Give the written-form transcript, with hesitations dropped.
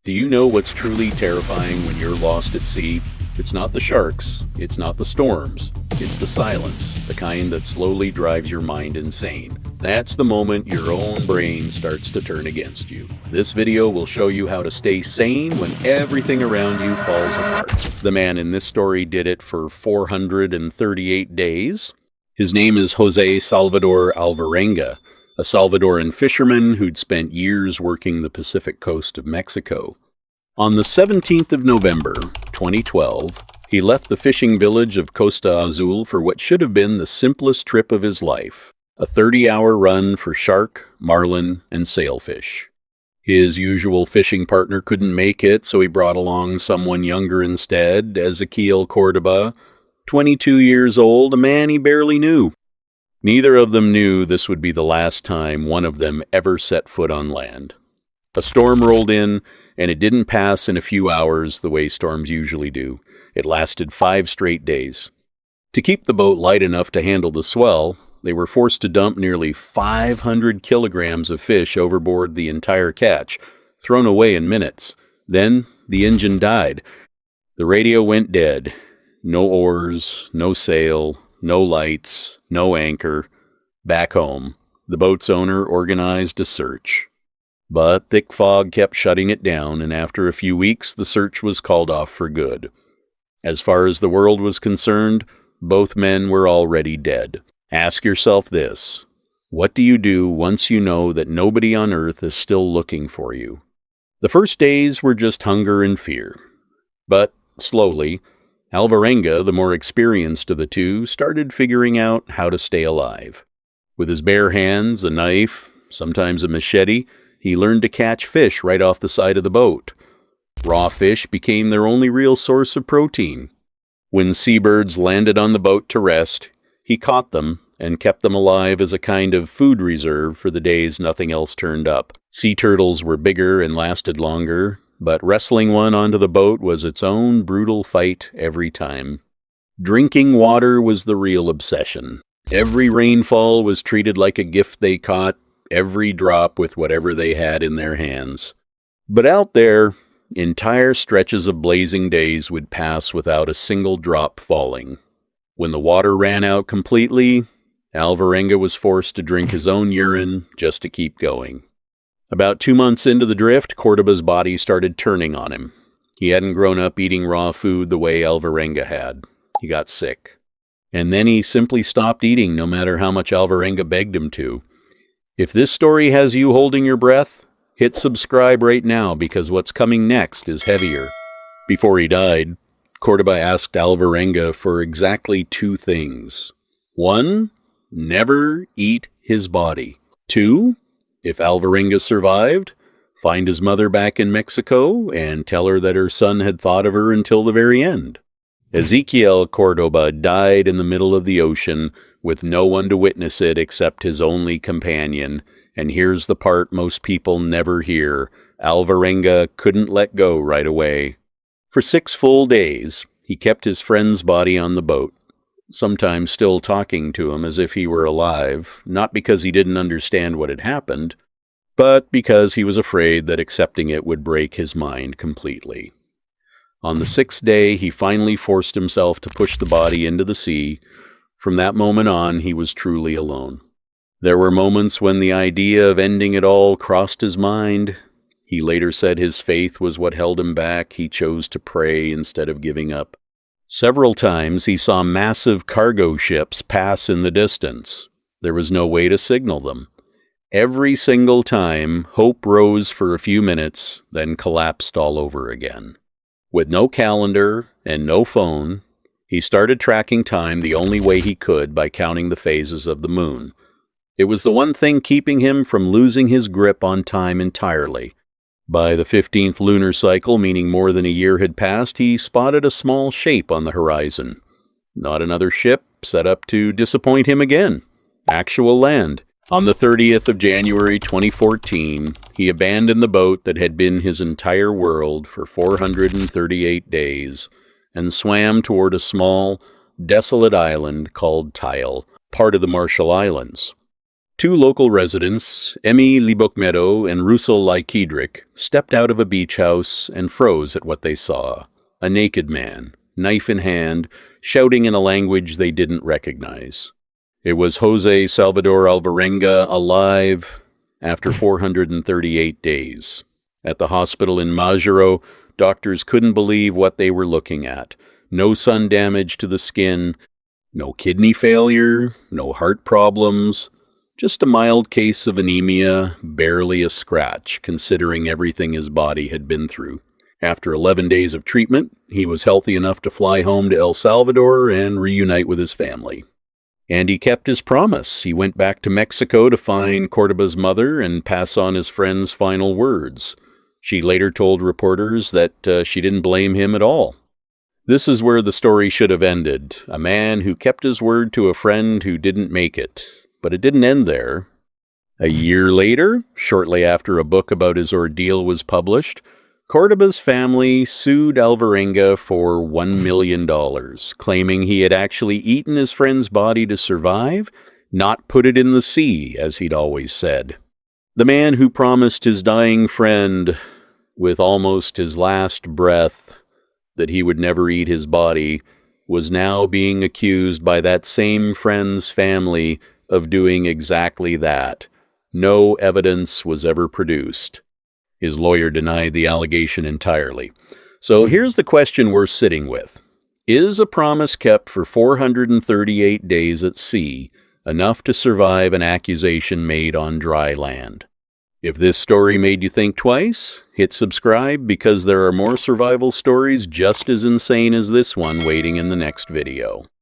Do you know what's truly terrifying when you're lost at sea? It's not the sharks, it's not the storms, it's the silence, the kind that slowly drives your mind insane. That's the moment your own brain starts to turn against you. This video will show you how to stay sane when everything around you falls apart. The man in this story did it for 438 days. His name is José Alvarenga, a Salvadoran fisherman who'd spent years working the Pacific coast of Mexico. On the 17th of November, 2012, he left the fishing village of Costa Azul for what should have been the simplest trip of his life, a 30-hour run for shark, marlin, and sailfish. His usual fishing partner couldn't make it, so he brought along someone younger instead, Ezequiel Córdoba, 22 years old, a man he barely knew. Neither of them knew this would be the last time one of them ever set foot on land. A storm rolled in, and it didn't pass in a few hours the way storms usually do. It lasted 5 straight days. To keep the boat light enough to handle the swell, they were forced to dump nearly 500 kilograms of fish overboard the entire catch, thrown away in minutes. Then the engine died. The radio went dead. No oars, no sail, no lights, no anchor. Back home, the boat's owner organized a search. But thick fog kept shutting it down, and after a few weeks, the search was called off for good. As far as the world was concerned, both men were already dead. Ask yourself this: what do you do once you know that nobody on earth is still looking for you? The first days were just hunger and fear. But slowly, Alvarenga, the more experienced of the two, started figuring out how to stay alive. With his bare hands, a knife, sometimes a machete, he learned to catch fish right off the side of the boat. Raw fish became their only real source of protein. When seabirds landed on the boat to rest, he caught them and kept them alive as a kind of food reserve for the days nothing else turned up. Sea turtles were bigger and lasted longer, but wrestling one onto the boat was its own brutal fight every time. Drinking water was the real obsession. Every rainfall was treated like a gift they caught, every drop with whatever they had in their hands. But out there, entire stretches of blazing days would pass without a single drop falling. When the water ran out completely, Alvarenga was forced to drink his own urine just to keep going. About 2 months into the drift, Córdoba's body started turning on him. He hadn't grown up eating raw food the way Alvarenga had. He got sick. And then he simply stopped eating no matter how much Alvarenga begged him to. If this story has you holding your breath, hit subscribe right now because what's coming next is heavier. Before he died, Córdoba asked Alvarenga for exactly 2 things. 1, never eat his body. 2, if Alvarenga survived, find his mother back in Mexico and tell her that her son had thought of her until the very end. Ezequiel Córdoba died in the middle of the ocean with no one to witness it except his only companion. And here's the part most people never hear. Alvarenga couldn't let go right away. For 6 full days, he kept his friend's body on the boat, sometimes still talking to him as if he were alive, not because he didn't understand what had happened, but because he was afraid that accepting it would break his mind completely. On the 6th day, he finally forced himself to push the body into the sea. From that moment on, he was truly alone. There were moments when the idea of ending it all crossed his mind. He later said his faith was what held him back. He chose to pray instead of giving up. Several times he saw massive cargo ships pass in the distance. There was no way to signal them. Every single time, hope rose for a few minutes, then collapsed all over again. With no calendar and no phone, he started tracking time the only way he could by counting the phases of the moon. It was the one thing keeping him from losing his grip on time entirely. By the 15th lunar cycle, meaning more than a year had passed, he spotted a small shape on the horizon. Not another ship set up to disappoint him again. Actual land. On the 30th of January 2014, he abandoned the boat that had been his entire world for 438 days and swam toward a small, desolate island called Tile, part of the Marshall Islands. Two local residents, Emi Libokmedo and Russell Laikidrick, stepped out of a beach house and froze at what they saw. A naked man, knife in hand, shouting in a language they didn't recognize. It was José Alvarenga alive after 438 days. At the hospital in Majuro, doctors couldn't believe what they were looking at. No sun damage to the skin, no kidney failure, no heart problems, just a mild case of anemia, barely a scratch, considering everything his body had been through. After 11 days of treatment, he was healthy enough to fly home to El Salvador and reunite with his family. And he kept his promise. He went back to Mexico to find Córdoba's mother and pass on his friend's final words. She later told reporters that she didn't blame him at all. This is where the story should have ended. A man who kept his word to a friend who didn't make it. But it didn't end there. A year later, shortly after a book about his ordeal was published, Córdoba's family sued Alvarenga for $1 million, claiming he had actually eaten his friend's body to survive, not put it in the sea, as he'd always said. The man who promised his dying friend, with almost his last breath, that he would never eat his body, was now being accused by that same friend's family of doing exactly that. No evidence was ever produced. His lawyer denied the allegation entirely. So here's the question we're sitting with. Is a promise kept for 438 days at sea enough to survive an accusation made on dry land? If this story made you think twice, hit subscribe because there are more survival stories just as insane as this one waiting in the next video.